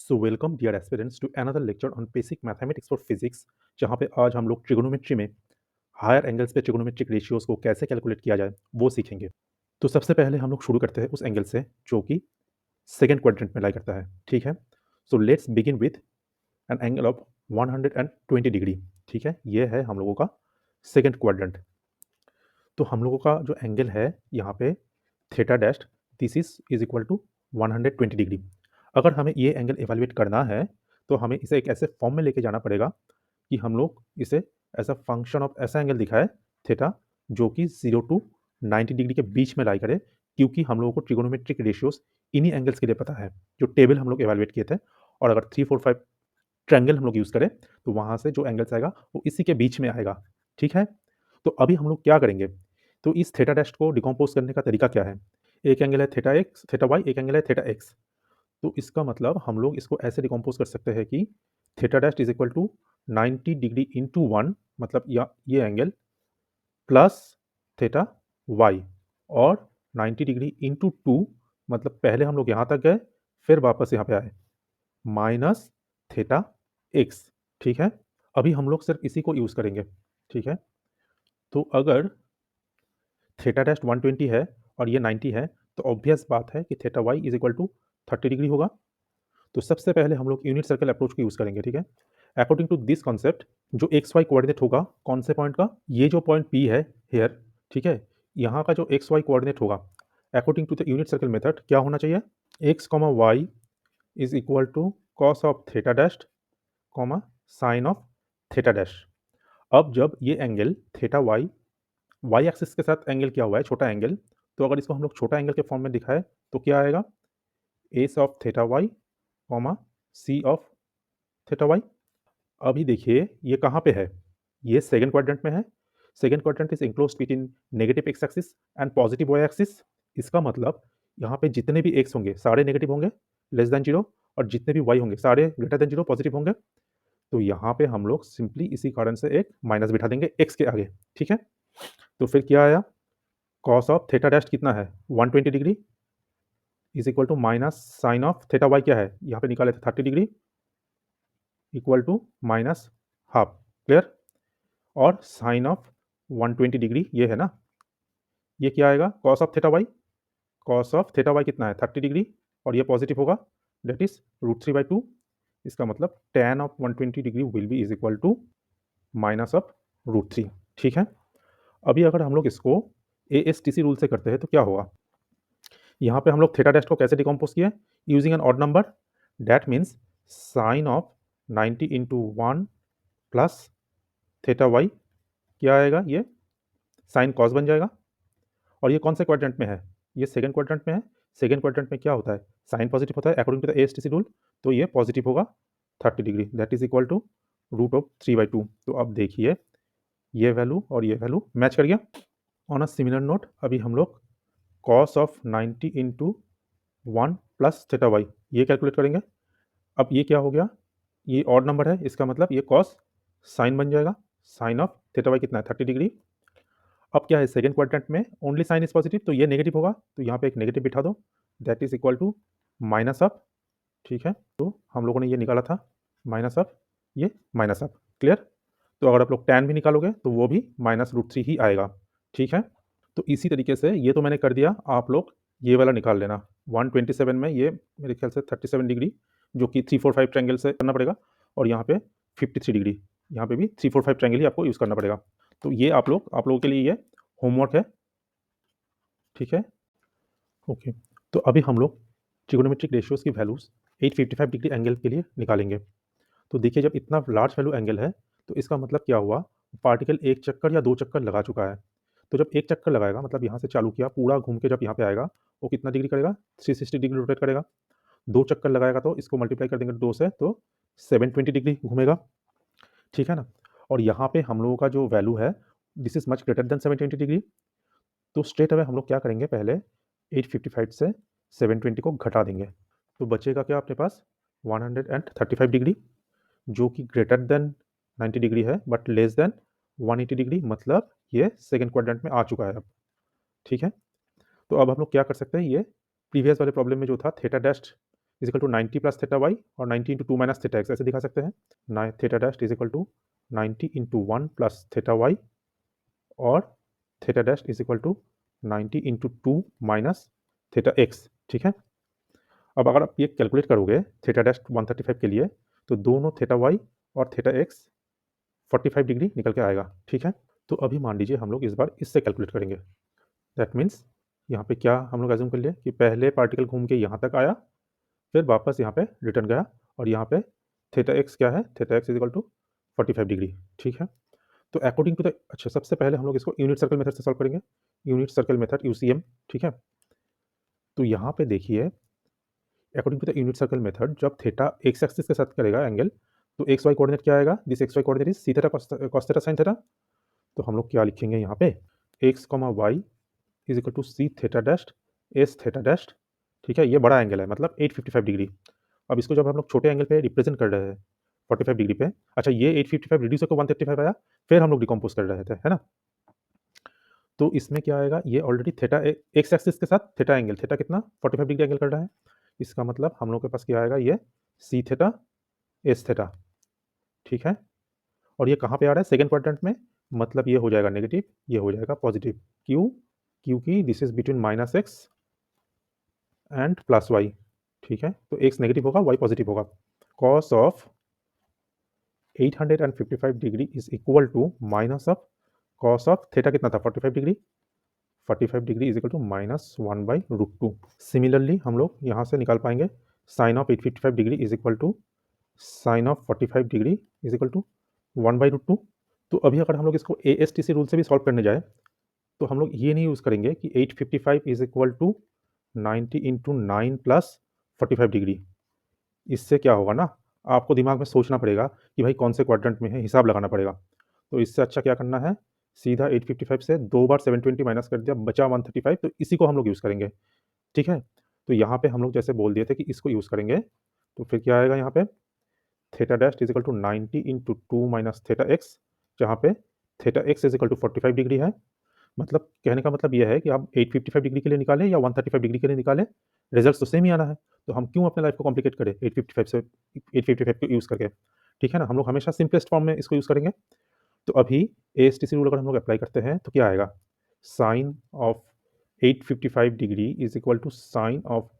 So welcome dear aspirants to another lecture on basic mathematics for physics, जहाँ पे आज हम लोग ट्रिगोनोमेट्री में हायर एंगल्स पे ट्रिगोनोमेट्रिक रेशियोज को कैसे कैलकुलेट किया जाए वो सीखेंगे। तो सबसे पहले हम लोग शुरू करते हैं उस एंगल से जो कि सेकंड क्वाड्रेंट में लाई करता है। ठीक है, so let's begin with an angle of 120 degree. ठीक है, ये है हम लोगों का सेकंड क्वाड्रेंट। तो हम लोगों का जो एंगल है यहाँ पे theta dash this is equal to 120 degree. अगर हमें ये एंगल इवेलुएट करना है तो हमें इसे एक ऐसे फॉर्म में लेके जाना पड़ेगा कि हम लोग इसे एज अ फंक्शन ऑफ ऐसा एंगल दिखाए थीटा जो कि 0 टू 90 डिग्री के बीच में लाई करे, क्योंकि हम लोगों को ट्रिगोनोमेट्रिक रेशियोज इन्हीं एंगल्स के लिए पता है जो टेबल हम लोग इवेलुएट किए थे। और अगर 3 4 5 ट्रायंगल हम लोग यूज़ करें तो वहाँ से जो एंगल्स आएगा वो इसी के बीच में आएगा। ठीक है, तो अभी हम लोग क्या करेंगे, तो इस थीटा डैश को डिकम्पोज करने का तरीका क्या है। एक एंगल है थीटा एक्स थीटा वाई, एक एंगल है थीटा एक्स। तो इसका मतलब हम लोग इसको ऐसे डिकम्पोज कर सकते हैं कि theta dash is equal to 90 degree into one, मतलब या ये एंगल प्लस थीटा वाई, और 90 डिग्री इंटू टू, मतलब पहले हम लोग यहाँ तक गए फिर वापस यहाँ पे आए, माइनस थीटा एक्स। ठीक है, अभी हम लोग सिर्फ इसी को यूज़ करेंगे। ठीक है, तो अगर थीटा डैश 120 है और ये 90 है तो ऑब्वियस बात है कि theta Y is equal to 30 degree होगा। तो सबसे पहले हम लोग यूनिट सर्कल अप्रोच को यूज़ करेंगे। ठीक है, अकॉर्डिंग टू दिस कॉन्सेप्ट जो एक्स वाई कोऑर्डिनेट होगा कौन से पॉइंट का, ये जो पॉइंट पी है हेयर, ठीक है, यहाँ का जो एक्स वाई कोऑर्डिनेट होगा according to the unit circle method क्या होना चाहिए, X comma Y is equal to cos of theta dash comma sine of theta dash. अब जब ये angle theta Y Y axis के साथ एंगल क्या हुआ है, छोटा एंगल, तो अगर इसको हम लोग छोटा एंगल के फॉर्म में दिखाए तो क्या आएगा, S of theta Y comma C of theta Y. अभी देखिए ये कहाँ पे है, ये सेकंड क्वाड्रेंट में है। Second quadrant is enclosed with negative X axis and positive Y axis. इसका मतलब यहाँ पे जितने भी एक्स होंगे सारे नेगेटिव होंगे लेस देन जीरो, और जितने भी वाई होंगे सारे ग्रेटर देन जीरो पॉजिटिव होंगे। तो यहाँ पे हम लोग सिंपली इसी कारण से एक माइनस बिठा देंगे एक्स के आगे। ठीक है, तो फिर क्या आया, कॉस ऑफ थीटा डैश कितना है 120 degree is equal to minus sine of theta Y क्या है, यहाँ पे निकाले थे 30 degree equal to minus half. Clear, और साइन ऑफ 120 डिग्री ये है ना, ये क्या आएगा cos of theta Y, cos of theta Y कितना है 30 डिग्री, और ये पॉजिटिव होगा दैट इज √3/2। इसका मतलब tan of 120 degree will be is equal to minus of √3। ठीक है, अभी अगर हम लोग इसको ASTC रूल से करते हैं तो क्या होगा, यहाँ पे हम लोग थीटा डैश को कैसे डिकम्पोज किए, using an odd number, that means sine of 90 into one plus theta Y क्या आएगा, ये साइन कॉस बन जाएगा। और ये कौन से क्वाड्रेंट में है, ये सेकंड क्वाड्रेंट में है। सेकंड क्वाड्रेंट में क्या होता है, साइन पॉजिटिव होता है according to the ASTC rule, तो ये पॉजिटिव होगा 30 degree that is equal to √3/2। तो अब देखिए ये वैल्यू और ये वैल्यू मैच कर गया। ऑन अ सिमिलर नोट अभी हम लोग cos of 90 into one plus theta Y ये कैलकुलेट करेंगे। अब ये क्या हो गया, ये ऑड नंबर है, इसका मतलब ये कॉस साइन बन जाएगा, साइन ऑफ थीटा वाई कितना है 30 डिग्री। अब क्या है सेकंड क्वाड्रेंट में ओनली साइन इज पॉजिटिव, तो ये नेगेटिव होगा, तो यहाँ पे एक नेगेटिव बिठा दो that is equal to minus of. ठीक है, तो हम लोगों ने ये निकाला था माइनस ऑफ, ये माइनस ऑफ। क्लियर, तो अगर आप लोग tan भी निकालोगे तो वो भी -√3 ही आएगा। ठीक है, तो इसी तरीके से ये तो मैंने कर दिया, आप लोग ये वाला निकाल लेना 127 में ये मेरे ख्याल से 37 डिग्री जो कि 3 4 5 ट्रायंगल से करना पड़ेगा, और यहाँ पे 53 डिग्री, यहाँ पे भी 3 4 5 ट्रायंगल ही आपको यूज़ करना पड़ेगा। तो ये आप लोगों के लिए ये होमवर्क है। ठीक है, ओके, तो अभी हम लोग ट्रिगोनोमेट्रिक रेशियोज की वैल्यूज़ 855 डिग्री एंगल के लिए निकालेंगे। तो देखिए जब इतना लार्ज वैल्यू एंगल है तो इसका मतलब क्या हुआ, पार्टिकल एक चक्कर या दो चक्कर लगा चुका है। तो जब एक चक्कर लगाएगा मतलब यहाँ से चालू किया पूरा घूम के जब यहाँ पे आएगा वो कितना डिग्री करेगा, 360 डिग्री रोटेट करेगा। दो चक्कर लगाएगा तो इसको मल्टीप्लाई कर देंगे दो से तो 720 डिग्री घूमेगा। ठीक है ना, और यहाँ पे हम लोगों का जो वैल्यू है this is much greater than 720 degree. तो स्ट्रेट अवे हम लोग क्या करेंगे, पहले 855 से 720 को घटा देंगे, तो बचेगा क्या अपने पास 135 डिग्री जो कि ग्रेटर देन 90 डिग्री है बट लेस देन 180 डिग्री, मतलब ये सेकंड क्वाड्रेंट में आ चुका है अब। ठीक है, तो अब हम लोग क्या कर सकते हैं, ये प्रीवियस वाले प्रॉब्लम में जो था theta dash is equal to 90 plus theta Y और 90 into two minus theta X ऐसे दिखा सकते हैं। Theta dash is equal to 90 into one plus theta Y और theta dash is equal to 90 into two minus theta X. ठीक है, अब अगर आप ये कैलकुलेट करोगे थीटा डैश 135 के लिए, तो दोनों थीटा वाई और थीटा एक्स 45 डिग्री निकल के आएगा। ठीक है, तो अभी मान लीजिए हम लोग इस बार इससे कैलकुलेट करेंगे। दैट मीन्स यहाँ पे क्या हम लोग एज्यूम कर लिए कि पहले पार्टिकल घूम के यहाँ तक आया, फिर वापस यहाँ पे रिटर्न गया, और यहाँ पे थीटा एक्स क्या है, theta X is equal to 45 degree. ठीक है, तो अकॉर्डिंग टू द, अच्छा सबसे पहले हम लोग इसको यूनिट सर्कल मेथड से सॉल्व करेंगे, यूनिट सर्कल मेथड यूसीएम। ठीक है, तो यहाँ पे देखिए according to the unit circle method जब थीटा एक्स एक्सिस के साथ करेगा एंगल, तो एक्स वाई कोऑर्डिनेट क्या आएगा, this X Y coordinate is C theta cos theta sine theta. तो हम लोग क्या लिखेंगे यहाँ पे, X comma Y is equal to C theta dash S theta dash. ठीक है, ये बड़ा एंगल है मतलब 855 डिग्री। अब इसको जब हम लोग छोटे एंगल पे रिप्रेजेंट कर रहे हैं 45 डिग्री पे, अच्छा ये 855 रिड्यूस होकर 135 आया, फिर हम लोग डिकम्पोज कर रहे थे, है ना। तो इसमें क्या आएगा, ये ऑलरेडी थीटा एक्स एक्सिस के साथ थीटा एंगल, थीटा कितना 45 डिग्री एंगल कर रहा है, इसका मतलब हम लोग के पास क्या आएगा, ये सी थीटा एस थीटा। ठीक है, और ये कहाँ पे आ रहा है, सेकेंड क्वाड्रेंट में, मतलब ये हो जाएगा नेगेटिव, ये हो जाएगा पॉजिटिव। क्यों, क्योंकि this is between minus X and plus Y. ठीक है, तो एक्स नेगेटिव होगा, वाई पॉजिटिव होगा। Cos of 855 degree is equal to minus of cos of theta कितना था 45 degree, 45 degree is equal to minus one by root two. Similarly हम लोग यहाँ से निकाल पाएंगे sine of 855 degree is equal to sine of 45 degree is equal to one by root two. तो अभी अगर हम लोग इसको A S T C rule से भी सॉल्व करने जाए, तो हम लोग ये नहीं यूज़ करेंगे कि 855 is equal to 90 into nine plus 45 degree. इससे क्या होगा ना, आपको दिमाग में सोचना पड़ेगा कि भाई कौन से क्वाड्रेंट में है, हिसाब लगाना पड़ेगा। तो इससे अच्छा क्या करना है, सीधा 855 से दो बार 720 माइनस कर दिया, बचा 135, तो इसी को हम लोग यूज़ करेंगे। ठीक है, तो यहाँ पे हम लोग जैसे बोल दिए थे कि इसको यूज़ करेंगे, तो फिर क्या आएगा यहाँ पे, theta dash is equal to 90 into two minus theta X, जहाँ पे theta X is equal to 45 degree है। मतलब कहने का मतलब यह है कि आप 855 डिग्री के लिए निकालें या 135 डिग्री के लिए निकालें, रिजल्ट तो सेम ही आना है। तो हम क्यों अपने लाइफ को कॉम्प्लिकेट करें 855 से 855 को यूज़ करके। ठीक है ना, हम लोग हमेशा सिंपलेस्ट फॉर्म में इसको यूज़ करेंगे। तो अभी A S T C rule अगर हम लोग अप्लाई करते हैं तो क्या आएगा, sine of 855 degree is equal to sine of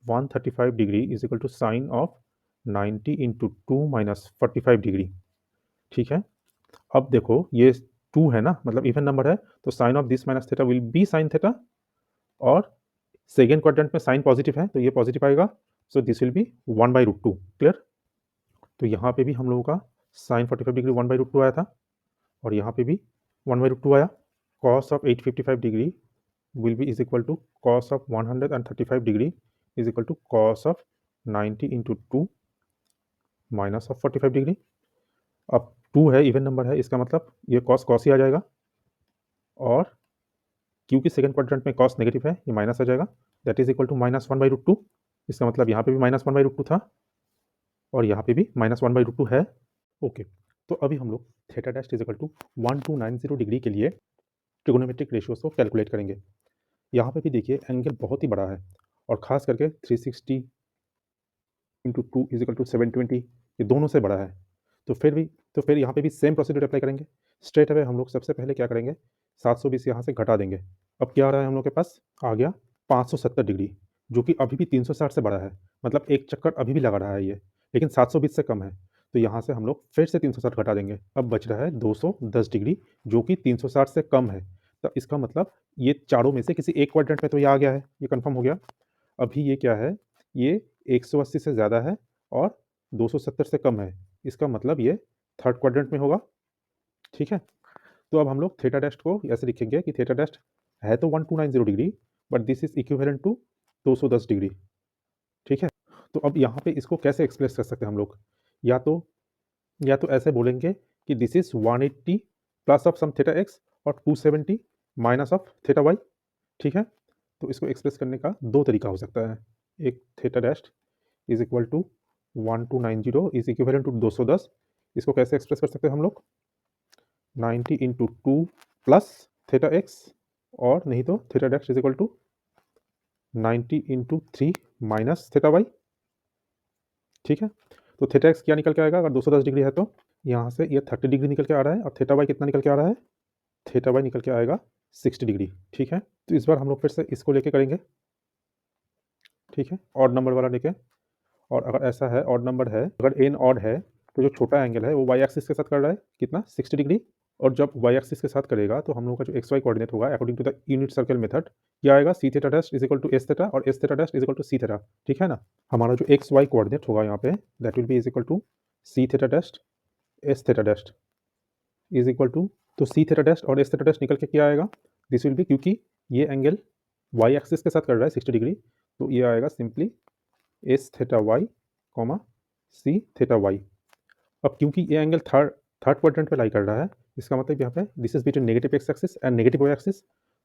135 degree is equal to sine of 90 into two minus 45 degree. ठीक है, अब देखो ये टू है ना, मतलब इवन नंबर है, तो sine of this minus theta will be sine theta, और सेकेंड क्वाड्रेंट में साइन पॉजिटिव है तो ये पॉजिटिव आएगा, so this will be one by root two. Clear, तो यहाँ पे भी हम लोगों का sine 45 degree one by root two आया था, और यहाँ पे भी वन बाई रूट टू आया। Cos of 855 degree will be is equal to cos of 135 degree is equal to cos of 90 into two minus of 45 degree. अब two है, even number है, इसका मतलब ये कॉस कॉस ही आ जाएगा, और क्योंकि सेकंड क्वाड्रेंट में कॉस नेगेटिव है ये माइनस आ जाएगा, that is equal to minus one by root two. इसका मतलब यहाँ पे भी minus one by root two था, और यहाँ पे भी minus one by root two है। ओके, तो अभी हम लोग theta dash is equal to 1290 degree के लिए ट्रिगोनोमेट्रिक रेशियोज को कैलकुलेट करेंगे। यहाँ पे भी देखिए एंगल बहुत ही बड़ा है, और खास करके 360 into two is equal to 720, ये दोनों से बड़ा है। तो फिर यहाँ पे भी सेम प्रोसीड्यूर अप्लाई करेंगे। स्ट्रेट अवे हम लोग सबसे पहले क्या करेंगे, 720 यहाँ से घटा देंगे। अब क्या आ रहा है हम लोग के पास, आ गया 570 डिग्री, जो कि अभी भी 360 से बड़ा है, मतलब एक चक्कर अभी भी लगा रहा है ये, लेकिन 720 से कम है। तो यहाँ से हम लोग फिर से 360 घटा देंगे, अब बच रहा है 210 डिग्री, जो कि 360 से कम है। तो इसका मतलब ये चारों में से किसी एक क्वाड्रेंट में तो ये आ गया है, ये कंफर्म हो गया। अभी ये क्या है, ये 180 से ज़्यादा है और 270 से कम है, इसका मतलब ये थर्ड क्वाड्रेंट में होगा। ठीक है, तो अब हम लोग थीटा डैश को ऐसे लिखेंगे कि थीटा डैश है तो 1290 degree, but this is equivalent to 210 degree. ठीक है, तो अब यहाँ पे इसको कैसे एक्सप्रेस कर सकते हैं हम लोग, या तो ऐसे बोलेंगे कि this is 180 plus of some theta X और 270 माइनस ऑफ थीटा वाई। ठीक है, तो इसको एक्सप्रेस करने का दो तरीका हो सकता है, एक theta dash is equal to 1290 is equivalent to 210, इसको कैसे एक्सप्रेस कर सकते हैं हम लोग, 90 into two plus theta X, और नहीं तो theta dash is equal to 90 into three minus theta Y. ठीक है? तो थीटा एक्स क्या निकल के आएगा अगर 210 डिग्री है तो? यहाँ से ये 30 डिग्री निकल के आ रहा है और थीटा वाई कितना निकल के आ रहा है? थीटा वाई निकल के आएगा 60 डिग्री, ठीक है? तो इस बार हम लोग फिर से इसको लेके करेंगे, ठीक है? ऑड नंबर वाला लेके, और अगर ऐसा है ऑड नंबर है, अगर n ऑड है तो जो छोटा एंगल है वो वाई एक्सिस के साथ कर रहा है कितना? 60 डिग्री, और जब वाई एक्सिस के साथ करेगा तो हम लोगों का जो एक्स वाई कोऑर्डिनेट होगा according to the unit circle method क्या आएगा? C theta dash is equal to S theta और S theta dash is equal to C theta, ठीक है ना? हमारा जो एक्स वाई कोऑर्डिनेट होगा यहाँ पे that will be is equal to C theta dash S theta dash is equal to, तो सी थीटा डैश और एस थीटा डैश निकल के क्या आएगा? दिस विल बी, क्योंकि ये एंगल वाई एक्सिस के साथ कर रहा है 60 डिग्री, तो ये आएगा simply S theta Y comma C theta Y. अब क्योंकि ये एंगल थर्ड थर्ड क्वाड्रेंट पे लाई कर रहा है, इसका मतलब यहाँ पे this is between negative X axis and negative Y axis,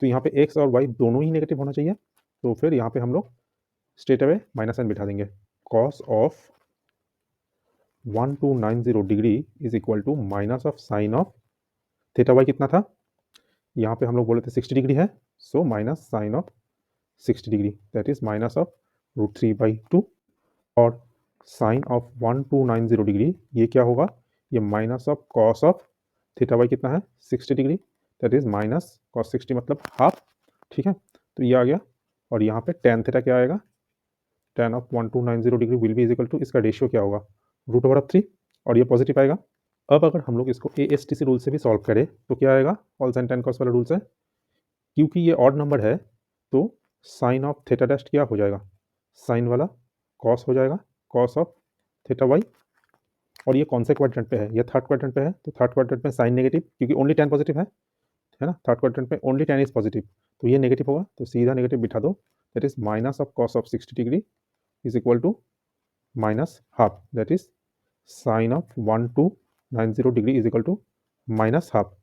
तो यहाँ पे एक्स और वाई दोनों ही नेगेटिव होना चाहिए, तो फिर यहाँ पे हम लोग स्ट्रेट अवे माइनस साइन बिठा देंगे। Cos of 1290 degree is equal to minus of sine of theta Y कितना था? यहाँ पे हम लोग बोले थे 60 डिग्री है, so minus sine of 60 degree that is minus of √3/2, और साइन ऑफ 1290 डिग्री ये क्या होगा? ये minus of cos of theta Y कितना है? 60 degree that is minus cos 60 मतलब हाफ, ठीक है? तो ये आ गया, और यहाँ पे टेन थीटा क्या आएगा? Tan of 1290 degree will be is equal to, इसका रेशियो क्या होगा? √3, और ये पॉजिटिव आएगा। अब अगर हम लोग इसको ASTC रूल से भी सॉल्व करें तो क्या आएगा? ऑल साइन टेन कॉस वाला रूल से, क्योंकि ये ऑड नंबर है तो साइन ऑफ थीटा डैश क्या हो जाएगा? साइन वाला कॉस हो जाएगा, कॉस ऑफ थीटा वाई, और ये कौन से क्वाड्रेंट पे है? ये थर्ड क्वाड्रेंट पे है, तो थर्ड क्वाड्रेंट में साइन नेगेटिव, क्योंकि ओनली टेन पॉजिटिव है ना? थर्ड क्वाड्रेंट में ओनली टेन इज पॉजिटिव, तो ये नेगेटिव होगा, तो सीधा नेगेटिव बिठा दो, that is minus of cos of 60 degree is equal to minus half, that is sine of 1290 degree is equal to minus half.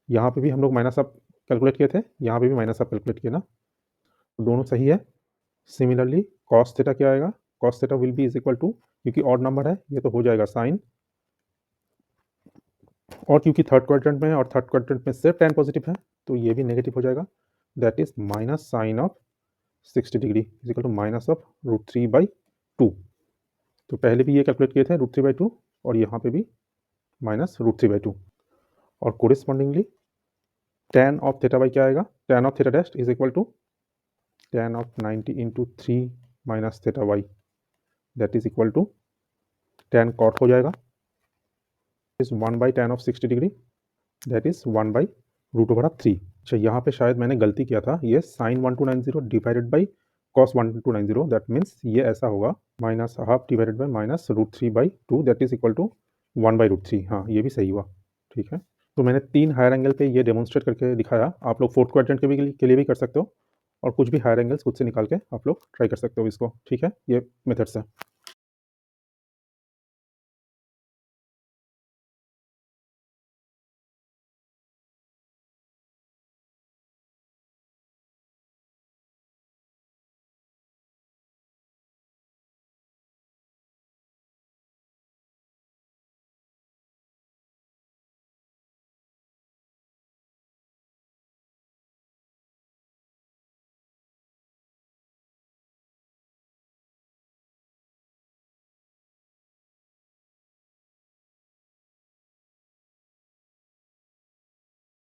यहाँ पे भी हम लोग माइनस हाफ कैलकुलेट किए थे, यहाँ पे भी माइनस हाफ कैलकुलेट किए ना, तो दोनों सही है। सिमिलरली कॉस थीटा क्या आएगा? Cos theta will be is equal to, क्योंकि ऑड नंबर है ये तो हो जाएगा साइन, और क्योंकि थर्ड क्वाड्रेंट में है और थर्ड क्वाड्रेंट में सिर्फ टेन पॉजिटिव है तो ये भी नेगेटिव हो जाएगा, that is minus sine of 60 degree is equal to minus of √3/2। तो पहले भी ये कैलकुलेट किए थे √3/2, और यहाँ पे भी माइनस √3/2, और correspondingly tan of theta Y क्या आएगा? Tan of theta dash is equal to tan of 90 into 3 minus theta Y that is equal to tan cot हो जाएगा, is 1/10 of 60 degree that is 1/√3। अच्छा, यहाँ पे शायद मैंने गलती किया था, ये sine 1290 divided by cos 1290, that means ये ऐसा होगा minus half divided by minus √3/2 that is equal to 1/√3। हाँ, ये भी सही हुआ, ठीक है। तो मैंने 3 हायर एंगल पे ये डेमोन्स्ट्रेट करके दिखाया, आप लोग फोर्थ क्वाड्रेंट के लिए भी कर सकते हो, और कुछ भी हायर एंगल्स खुद से निकाल के आप लोग ट्राई कर सकते हो इसको, ठीक है, ये मेथड से।